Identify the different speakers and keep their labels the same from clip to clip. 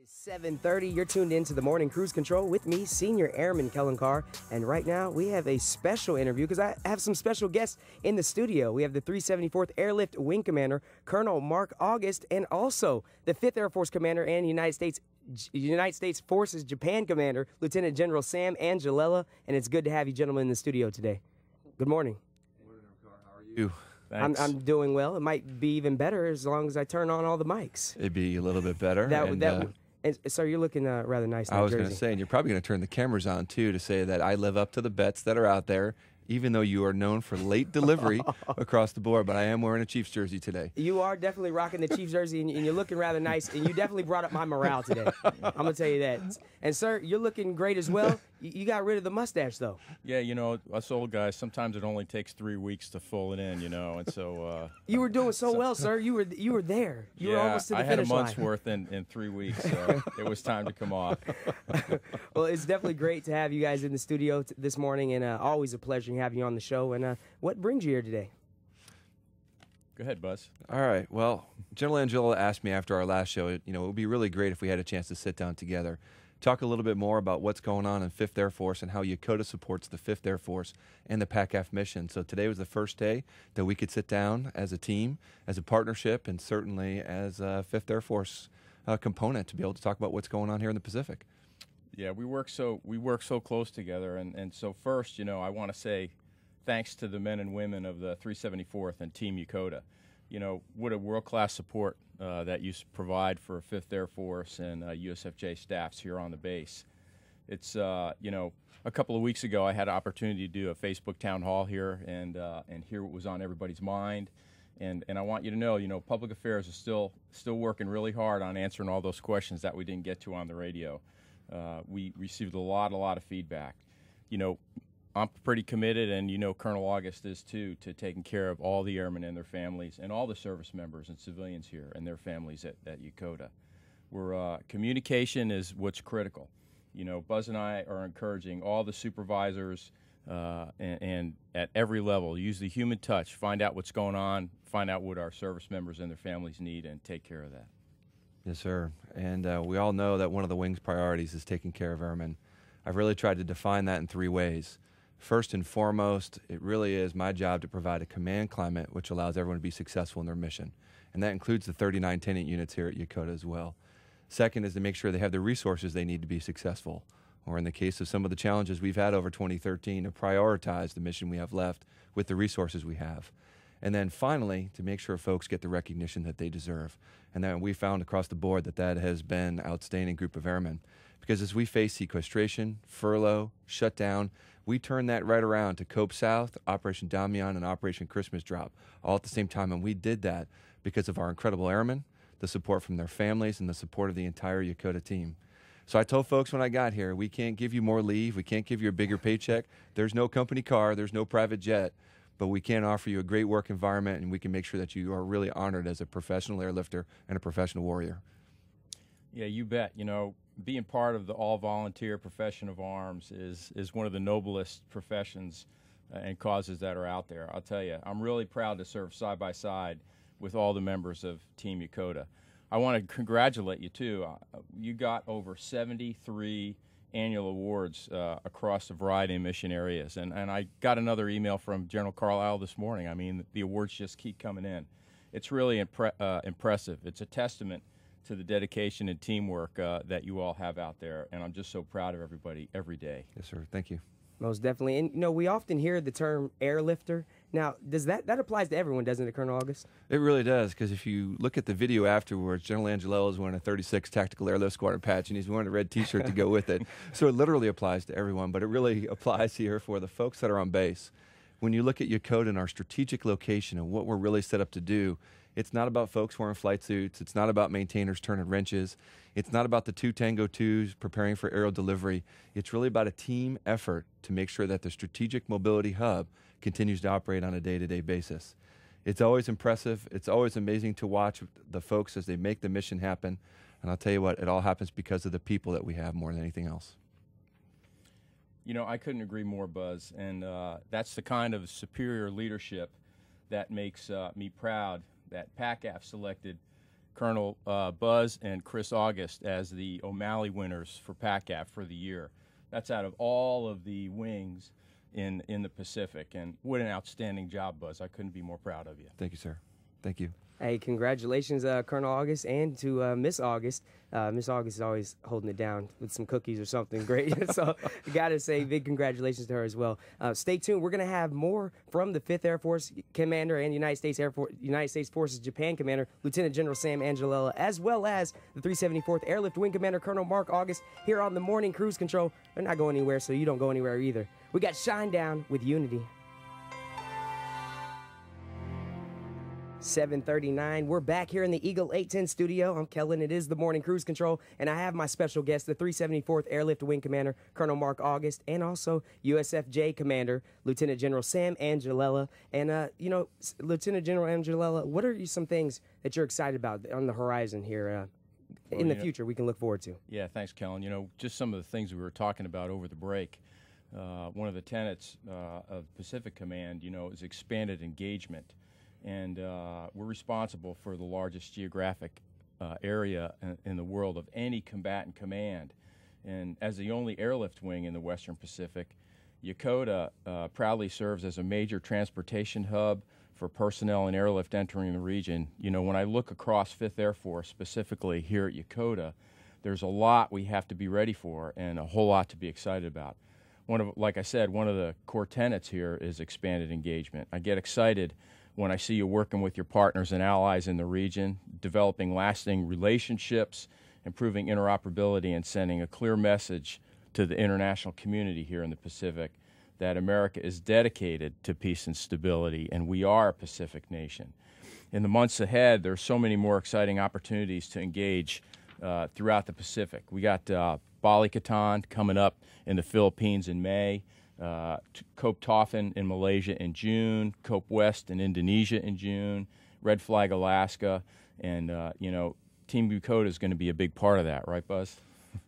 Speaker 1: 7:30. You're tuned into the Morning Cruise Control with me, Senior Airman Kellen Carr. And right now, we have a special interview because I have some special guests in the studio. We have the 374th Airlift Wing Commander, Col Mark August, and also the 5th Air Force Commander and United States Forces Japan Commander, Lieutenant General Sam Angelella. And it's good to have you gentlemen in the studio today. Good morning.
Speaker 2: Good morning, Carr. How are you?
Speaker 1: I'm doing well. It might be even better as long as I turn on all the mics.
Speaker 2: It'd be a little bit better.
Speaker 1: And sir, you're looking rather nice in that
Speaker 2: I was
Speaker 1: jersey.
Speaker 2: going to say, and you're probably going to turn the cameras on, too, to say that I live up to the bets that are out there, even though you are known for late delivery across the board. But I am wearing a Chiefs jersey today.
Speaker 1: You are definitely rocking the Chiefs jersey, and you're looking rather nice, and you definitely brought up my morale today. I'm going to tell you that. And, sir, you're looking great as well. You got rid of the mustache, though.
Speaker 3: Yeah, you know, us old guys, sometimes it only takes 3 weeks to full it in, you know, and so...
Speaker 1: you were doing so well, sir. You were there. You were almost to the finish line.
Speaker 3: I had a month's worth in 3 weeks, so it was time to come off.
Speaker 1: Well, it's definitely great to have you guys in the studio this morning, and always a pleasure having you on the show. And what brings you here today?
Speaker 3: Go ahead, Buzz.
Speaker 2: All right. Well, General Angela asked me after our last show, it would be really great if we had a chance to sit down together, talk a little bit more about what's going on in 5th Air Force and how Yokota supports the 5th Air Force and the PACAF mission. So today was the first day that we could sit down as a team, as a partnership, and certainly as a 5th Air Force component to be able to talk about what's going on here in the Pacific.
Speaker 3: Yeah, we work so close together, and so first, I want to say thanks to the men and women of the 374th and Team Yokota. What a world-class support that you provide for 5th Air Force and USFJ staffs here on the base. It's, a couple of weeks ago I had an opportunity to do a Facebook town hall here and hear what was on everybody's mind. And I want you to know, public affairs is still working really hard on answering all those questions that we didn't get to on the radio. We received a lot of feedback. I'm pretty committed, and Colonel August is too, to taking care of all the airmen and their families and all the service members and civilians here and their families at Yokota. Communication is what's critical. Buzz and I are encouraging all the supervisors and at every level, use the human touch, find out what's going on, find out what our service members and their families need, and take care of that.
Speaker 2: Yes, sir. And we all know that one of the Wing's priorities is taking care of airmen. I've really tried to define that in 3 ways. First and foremost, it really is my job to provide a command climate which allows everyone to be successful in their mission. And that includes the 39 tenant units here at Yokota as well. Second is to make sure they have the resources they need to be successful, or in the case of some of the challenges we've had over 2013, to prioritize the mission we have left with the resources we have. And then finally, to make sure folks get the recognition that they deserve. And then we found across the board that has been an outstanding group of airmen. Because as we face sequestration, furlough, shutdown, we turn that right around to Cope South, Operation Damian, and Operation Christmas Drop, all at the same time. And we did that because of our incredible airmen, the support from their families, and the support of the entire Yokota team. So I told folks when I got here, we can't give you more leave, we can't give you a bigger paycheck, there's no company car, there's no private jet, but we can offer you a great work environment, and we can make sure that you are really honored as a professional airlifter and a professional warrior.
Speaker 3: Yeah, you bet. Being part of the all-volunteer profession of arms is one of the noblest professions and causes that are out there. I'll tell you, I'm really proud to serve side by side with all the members of Team Yokota. I want to congratulate you, too. You got over 73 annual awards across a variety of mission areas. And I got another email from General Carlisle this morning. I mean, the awards just keep coming in. It's really impressive. It's a testament to the dedication and teamwork that you all have out there, and I'm just so proud of everybody every day.
Speaker 2: Yes, sir. Thank you.
Speaker 1: Most definitely. And, we often hear the term airlifter. Now, does that applies to everyone, doesn't it, Colonel August?
Speaker 2: It really does, because if you look at the video afterwards, General Angelella is wearing a 36 Tactical Airlift Squadron patch, and he's wearing a red T-shirt to go with it. So it literally applies to everyone, but it really applies here for the folks that are on base. When you look at Yokota and our strategic location and what we're really set up to do, it's not about folks wearing flight suits. It's not about maintainers turning wrenches. It's not about the 2 Tango 2s preparing for aerial delivery. It's really about a team effort to make sure that the strategic mobility hub continues to operate on a day-to-day basis. It's always impressive. It's always amazing to watch the folks as they make the mission happen. And I'll tell you what, it all happens because of the people that we have more than anything else.
Speaker 3: I couldn't agree more, Buzz. And that's the kind of superior leadership that makes me proud that PACAF selected Colonel Buzz and Chris August as the O'Malley winners for PACAF for the year. That's out of all of the wings in the Pacific, and what an outstanding job, Buzz. I couldn't be more proud of you.
Speaker 2: Thank you, sir. Thank you.
Speaker 1: Hey, congratulations, Colonel August, and to Miss August. Miss August is always holding it down with some cookies or something great. So I got to say big congratulations to her as well. Stay tuned. We're going to have more from the 5th Air Force Commander and United States Forces Japan Commander, Lieutenant General Sam Angelella, as well as the 374th Airlift Wing Commander, Col Mark August, here on the Morning Cruise Control. They're not going anywhere, so you don't go anywhere either. We got Shine Down with Unity. 7:39. We're back here in the Eagle 810 studio. I'm Kellen. It is the Morning Cruise Control, and I have my special guest, the 374th Airlift Wing Commander, Col Mark August, and also USFJ Commander, Lieutenant General Sam Angelella. And, Lieutenant General Angelella, what are some things that you're excited about on the horizon here in the future we can look forward to?
Speaker 3: Yeah, thanks, Kellen. Just some of the things we were talking about over the break. One of the tenets of Pacific Command, is expanded engagement. And we're responsible for the largest geographic area in the world of any combatant command. And as the only airlift wing in the Western Pacific, Yokota proudly serves as a major transportation hub for personnel and airlift entering the region. When I look across 5th Air Force, specifically here at Yokota, there's a lot we have to be ready for and a whole lot to be excited about. Like I said, one of the core tenets here is expanded engagement. I get excited when I see you working with your partners and allies in the region, developing lasting relationships, improving interoperability, and sending a clear message to the international community here in the Pacific that America is dedicated to peace and stability, and we are a Pacific nation. In the months ahead, there are so many more exciting opportunities to engage throughout the Pacific. We got Bali Katan coming up in the Philippines in May, Kope Taufan in Malaysia in June, Kope West in Indonesia in June, Red Flag Alaska, and Team Yokota is going to be a big part of that, right, Buzz?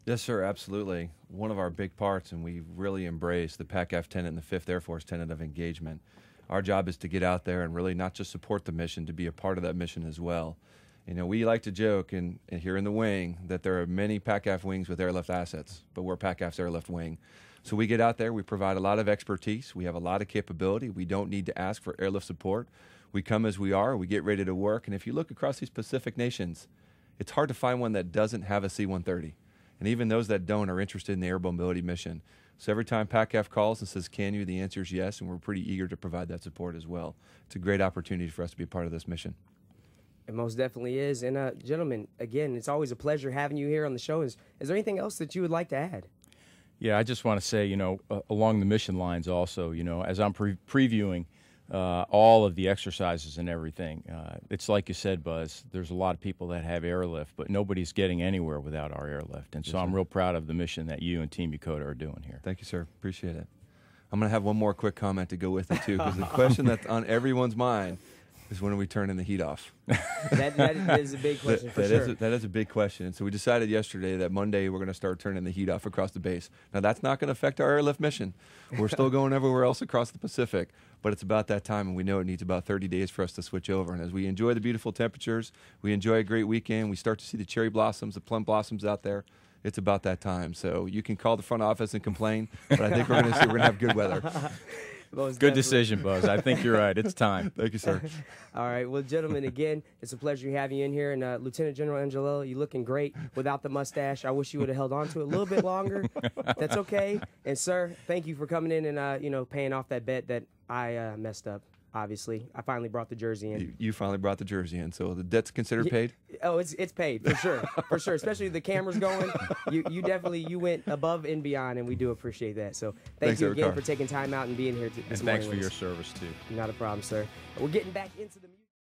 Speaker 2: Yes, sir, absolutely. One of our big parts, and we really embrace the PACAF tenet and the 5th Air Force tenet of engagement. Our job is to get out there and really not just support the mission, to be a part of that mission as well. We like to joke and here in the wing that there are many PACAF wings with airlift assets, but we're PACAF's airlift wing. So we get out there, we provide a lot of expertise, we have a lot of capability, we don't need to ask for airlift support. We come as we are, we get ready to work, and if you look across these Pacific nations, it's hard to find one that doesn't have a C-130. And even those that don't are interested in the airborne mobility mission. So every time PACAF calls and says, can you, the answer is yes, and we're pretty eager to provide that support as well. It's a great opportunity for us to be a part of this mission.
Speaker 1: It most definitely is. And gentlemen, again, it's always a pleasure having you here on the show. Is there anything else that you would like to add?
Speaker 3: Yeah, I just want to say, along the mission lines also, as I'm previewing all of the exercises and everything, it's like you said, Buzz, there's a lot of people that have airlift, but nobody's getting anywhere without our airlift. And so I'm real proud of the mission that you and Team Yokota are doing here.
Speaker 2: Thank you, sir. Appreciate it. I'm going to have one more quick comment to go with it, too, because the question that's on everyone's mind is when are we turning the heat off?
Speaker 1: that is a big question for sure.
Speaker 2: That is a big question. And so we decided yesterday that Monday we're going to start turning the heat off across the base. Now, that's not going to affect our airlift mission. We're still going everywhere else across the Pacific, but it's about that time, and we know it needs about 30 days for us to switch over. And as we enjoy the beautiful temperatures, we enjoy a great weekend, we start to see the cherry blossoms, the plum blossoms out there. It's about that time. So you can call the front office and complain, but I think we're going to have good weather.
Speaker 3: Good decision, Buzz. I think you're right. It's time.
Speaker 2: Thank you, sir.
Speaker 1: All right. Well, gentlemen, again, it's a pleasure having you in here. And Lieutenant General Angelella, you're looking great without the mustache. I wish you would have held on to it a little bit longer. That's okay. And, sir, thank you for coming in and, paying off that bet that I messed up. Obviously, I finally brought the jersey in.
Speaker 2: You finally brought the jersey in, so the debt's considered paid?
Speaker 1: Oh, it's paid, for sure. For sure, especially the camera's going. You definitely went above and beyond, and we do appreciate that. So thanks you again for taking time out and being here this morning.
Speaker 3: And thanks for your service, too.
Speaker 1: Not a problem, sir. We're getting back into the